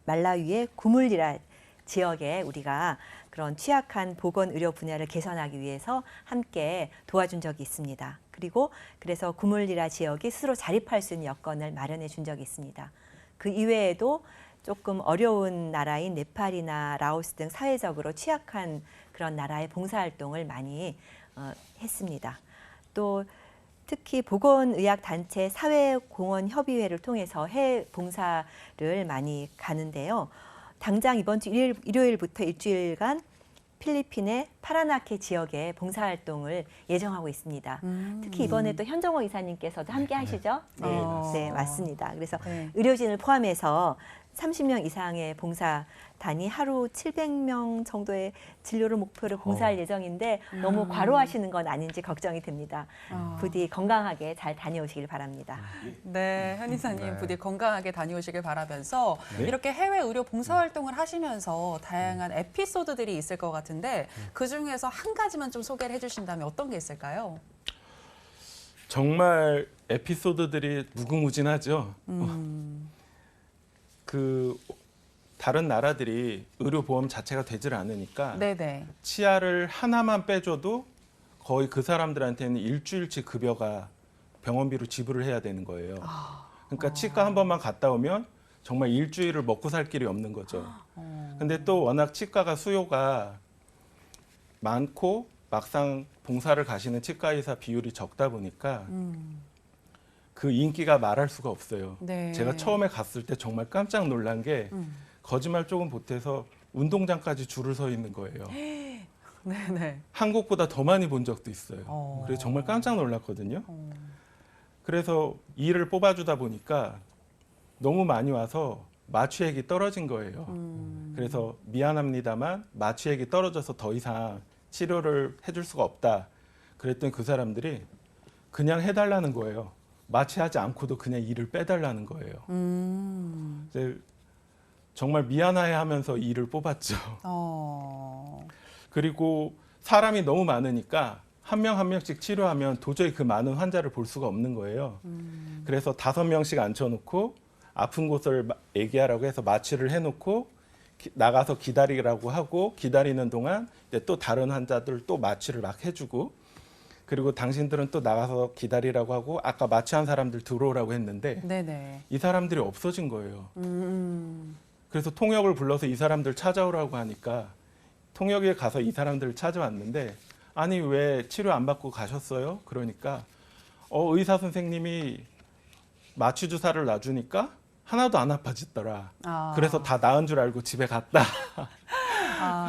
말라위의 구물리라 지역에 우리가 그런 취약한 보건 의료 분야를 개선하기 위해서 함께 도와준 적이 있습니다. 그리고 그래서 구물리라 지역이 스스로 자립할 수 있는 여건을 마련해 준 적이 있습니다. 그 이외에도 조금 어려운 나라인 네팔이나 라오스 등 사회적으로 취약한 그런 나라의 봉사활동을 많이 했습니다. 또 특히 보건의학단체 사회공헌협의회를 통해서 해외 봉사를 많이 가는데요. 당장 이번 주 일요일부터 일주일간 필리핀의 파라나케 지역에 봉사활동을 예정하고 있습니다. 특히 이번에 또 현정호 이사님께서도 함께 하시죠? 네, 네. 네, 맞습니다. 그래서 네. 의료진을 포함해서 30명 이상의 봉사단이 하루 700명 정도의 진료를 목표로 봉사할 예정인데 너무 과로하시는 건 아닌지 걱정이 됩니다. 부디 건강하게 잘 다녀오시길 바랍니다. 네, 현 이사님 네. 부디 건강하게 다녀오시길 바라면서 네. 이렇게 해외 의료 봉사활동을 하시면서 다양한 에피소드들이 있을 것 같은데 그중에서 한 가지만 좀 소개를 해주신다면 어떤 게 있을까요? 정말 에피소드들이 무궁무진하죠. 다른 나라들이 의료보험 자체가 되질 않으니까 네네. 치아를 하나만 빼줘도 거의 그 사람들한테는 일주일치 급여가 병원비로 지불을 해야 되는 거예요. 그러니까 치과 한 번만 갔다 오면 정말 일주일을 먹고 살 길이 없는 거죠. 근데 또 워낙 치과가 수요가 많고 막상 봉사를 가시는 치과 의사 비율이 적다 보니까 그 인기가 말할 수가 없어요. 네. 제가 처음에 갔을 때 정말 깜짝 놀란 게 거짓말 조금 보태서 운동장까지 줄을 서 있는 거예요. 네네. 한국보다 더 많이 본 적도 있어요. 그래서 정말 깜짝 놀랐거든요. 그래서 이를 뽑아주다 보니까 너무 많이 와서 마취액이 떨어진 거예요. 그래서 미안합니다만 마취액이 떨어져서 더 이상 치료를 해줄 수가 없다. 그랬더니 그 사람들이 그냥 해달라는 거예요. 마취하지 않고도 그냥 이를 빼달라는 거예요. 이제 정말 미안해하면서 이를 뽑았죠. 그리고 사람이 너무 많으니까 한 명 한 명씩 치료하면 도저히 그 많은 환자를 볼 수가 없는 거예요. 그래서 5명씩 앉혀놓고 아픈 곳을 얘기하라고 해서 마취를 해놓고 나가서 기다리라고 하고 기다리는 동안 이제 또 다른 환자들 또 마취를 막 해주고 그리고 당신들은 또 나가서 기다리라고 하고 아까 마취한 사람들 들어오라고 했는데 네네. 이 사람들이 없어진 거예요. 그래서 통역을 불러서 이 사람들 찾아오라고 하니까 통역에 가서 이 사람들을 찾아왔는데 아니 왜 치료 안 받고 가셨어요? 그러니까 의사 선생님이 마취 주사를 놔주니까 하나도 안 아파지더라. 그래서 다 나은 줄 알고 집에 갔다.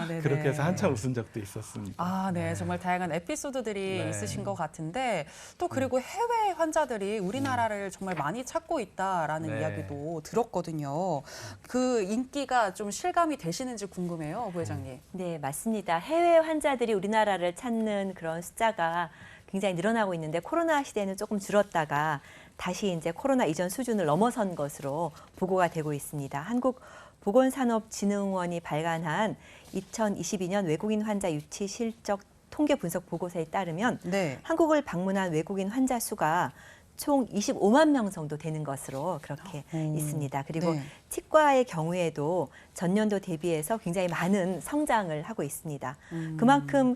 네네. 그렇게 해서 한참 웃은 적도 있었습니다. 네. 정말 다양한 에피소드들이 네. 있으신 것 같은데 또 그리고 해외 환자들이 우리나라를 정말 많이 찾고 있다라는 네. 이야기도 들었거든요. 그 인기가 좀 실감이 되시는지 궁금해요, 부회장님. 네, 맞습니다. 해외 환자들이 우리나라를 찾는 그런 숫자가 굉장히 늘어나고 있는데 코로나 시대에는 조금 줄었다가 다시 이제 코로나 이전 수준을 넘어선 것으로 보고가 되고 있습니다. 한국보건산업진흥원이 발간한 2022년 외국인 환자 유치 실적 통계 분석 보고서에 따르면 네. 한국을 방문한 외국인 환자 수가 총 25만 명 정도 되는 것으로 그렇게 있습니다. 그리고 네. 치과의 경우에도 전년도 대비해서 굉장히 많은 성장을 하고 있습니다. 그만큼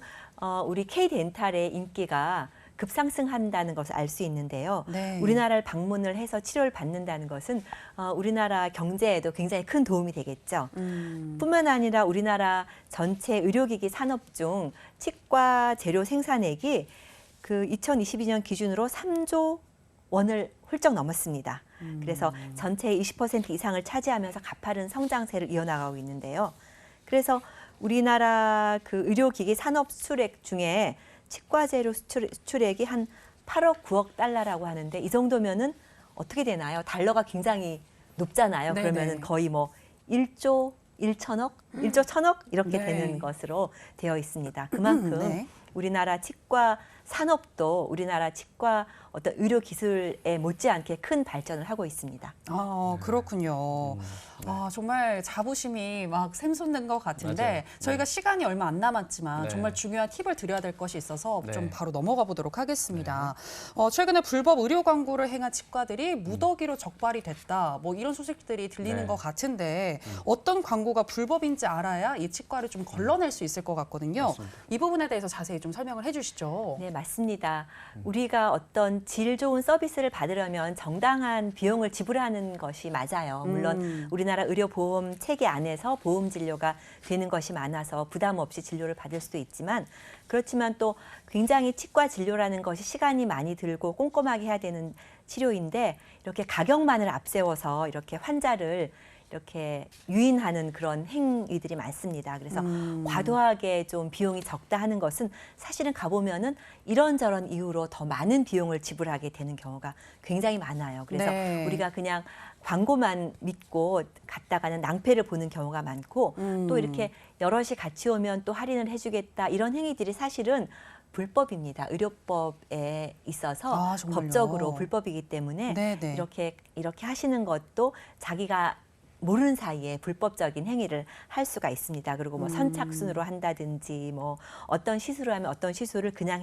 우리 K덴탈의 인기가 급상승한다는 것을 알 수 있는데요. 네. 우리나라를 방문을 해서 치료를 받는다는 것은 우리나라 경제에도 굉장히 큰 도움이 되겠죠. 뿐만 아니라 우리나라 전체 의료기기 산업 중 치과 재료 생산액이 그 2022년 기준으로 3조 원을 훌쩍 넘었습니다. 그래서 전체의 20% 이상을 차지하면서 가파른 성장세를 이어나가고 있는데요. 그래서 우리나라 그 의료기기 산업 수출액 중에 치과 재료 수출액이 한 8억 9억 달러라고 하는데 이 정도면은 어떻게 되나요? 달러가 굉장히 높잖아요. 네네. 그러면은 거의 뭐 1조 1천억, 1조 1천억 이렇게 네. 되는 것으로 되어 있습니다. 그만큼 네. 우리나라 치과 산업도 우리나라 치과 어떤 의료 기술에 못지않게 큰 발전을 하고 있습니다. 그렇군요. 정말 자부심이 막 샘솟는 것 같은데 맞아요. 저희가 시간이 얼마 안 남았지만 네. 정말 중요한 팁을 드려야 될 것이 있어서 네. 좀 바로 넘어가 보도록 하겠습니다. 최근에 불법 의료 광고를 행한 치과들이 무더기로 적발이 됐다. 뭐 이런 소식들이 들리는 네. 것 같은데 어떤 광고가 불법인지 알아야 이 치과를 좀 걸러낼 수 있을 것 같거든요. 맞습니다. 이 부분에 대해서 자세히 좀 설명을 해주시죠. 네, 맞습니다. 우리가 어떤 질 좋은 서비스를 받으려면 정당한 비용을 지불하는 것이 맞아요. 물론 우리나라 의료보험 체계 안에서 보험 진료가 되는 것이 많아서 부담 없이 진료를 받을 수도 있지만 그렇지만 또 굉장히 치과 진료라는 것이 시간이 많이 들고 꼼꼼하게 해야 되는 치료인데 이렇게 가격만을 앞세워서 이렇게 환자를 이렇게 유인하는 그런 행위들이 많습니다. 그래서 과도하게 좀 비용이 적다 하는 것은 사실은 가보면은 이런저런 이유로 더 많은 비용을 지불하게 되는 경우가 굉장히 많아요. 그래서 네. 우리가 그냥 광고만 믿고 갔다가는 낭패를 보는 경우가 많고 또 이렇게 여럿이 같이 오면 또 할인을 해주겠다 이런 행위들이 사실은 불법입니다. 의료법에 있어서 아, 정말요? 법적으로 불법이기 때문에 네네. 이렇게 하시는 것도 자기가 모르는 사이에 불법적인 행위를 할 수가 있습니다. 그리고 뭐 선착순으로 한다든지 뭐 어떤 시술을 하면 어떤 시술을 그냥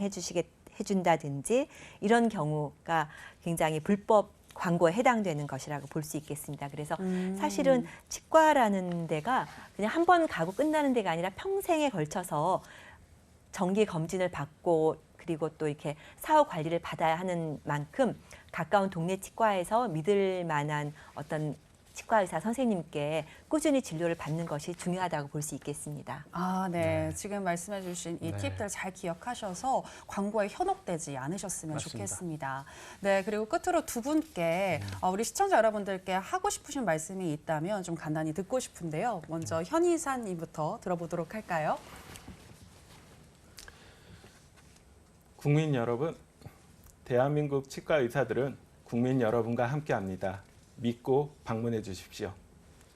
해준다든지 이런 경우가 굉장히 불법 광고에 해당되는 것이라고 볼 수 있겠습니다. 그래서 사실은 치과라는 데가 그냥 한 번 가고 끝나는 데가 아니라 평생에 걸쳐서 정기 검진을 받고 그리고 또 이렇게 사후 관리를 받아야 하는 만큼 가까운 동네 치과에서 믿을 만한 어떤 치과 의사 선생님께 꾸준히 진료를 받는 것이 중요하다고 볼 수 있겠습니다. 아, 네. 지금 말씀해 주신 이 네. 팁들 잘 기억하셔서 광고에 현혹되지 않으셨으면 맞습니다. 좋겠습니다. 네, 그리고 끝으로 두 분께 우리 시청자 여러분들께 하고 싶으신 말씀이 있다면 좀 간단히 듣고 싶은데요. 먼저 현 이사님부터 들어보도록 할까요? 국민 여러분, 대한민국 치과 의사들은 국민 여러분과 함께합니다. 믿고 방문해 주십시오.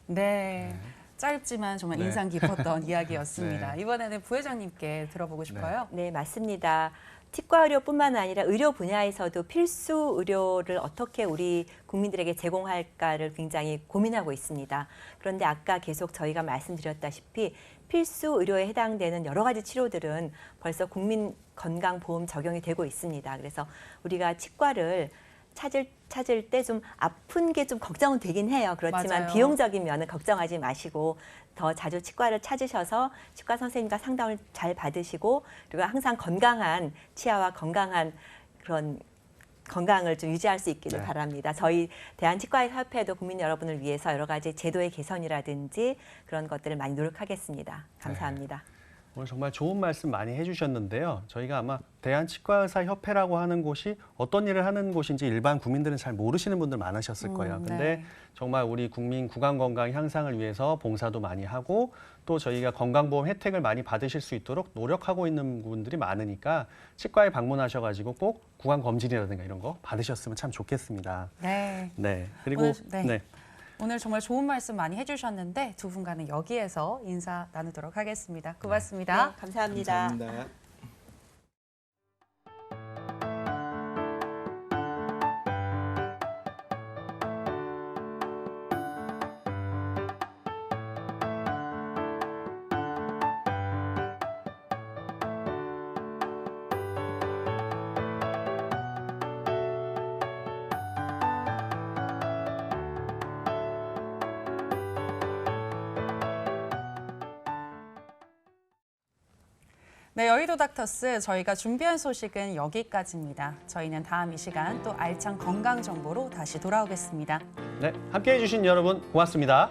네. 짧지만 정말 네. 인상 깊었던 이야기였습니다. 네. 이번에는 부회장님께 들어보고 싶어요. 네, 맞습니다. 치과 의료뿐만 아니라 의료 분야에서도 필수 의료를 어떻게 우리 국민들에게 제공할까를 굉장히 고민하고 있습니다. 그런데 아까 계속 저희가 말씀드렸다시피 필수 의료에 해당되는 여러 가지 치료들은 벌써 국민건강보험 적용이 되고 있습니다. 그래서 우리가 치과를 찾을 때 좀 아픈 게 좀 걱정은 되긴 해요. 그렇지만 맞아요. 비용적인 면은 걱정하지 마시고 더 자주 치과를 찾으셔서 치과 선생님과 상담을 잘 받으시고 그리고 항상 건강한 치아와 건강한 그런 건강을 좀 유지할 수 있기를 네. 바랍니다. 저희 대한치과의사협회도 국민 여러분을 위해서 여러 가지 제도의 개선이라든지 그런 것들을 많이 노력하겠습니다. 감사합니다. 오늘 정말 좋은 말씀 많이 해주셨는데요. 저희가 아마 대한치과의사협회라고 하는 곳이 어떤 일을 하는 곳인지 일반 국민들은 잘 모르시는 분들 많으셨을 거예요. 근데 네. 정말 우리 국민 구강건강 향상을 위해서 봉사도 많이 하고 또 저희가 건강보험 혜택을 많이 받으실 수 있도록 노력하고 있는 분들이 많으니까 치과에 방문하셔가지고 꼭 구강검진이라든가 이런 거 받으셨으면 참 좋겠습니다. 네. 네. 그리고 오늘, 네. 네. 오늘 정말 좋은 말씀 많이 해주셨는데 두 분과는 여기에서 인사 나누도록 하겠습니다. 고맙습니다. 네, 감사합니다. 감사합니다. 네, 여의도 닥터스 저희가 준비한 소식은 여기까지입니다. 저희는 다음 이 시간 또 알찬 건강 정보로 다시 돌아오겠습니다. 네. 함께해 주신 여러분 고맙습니다.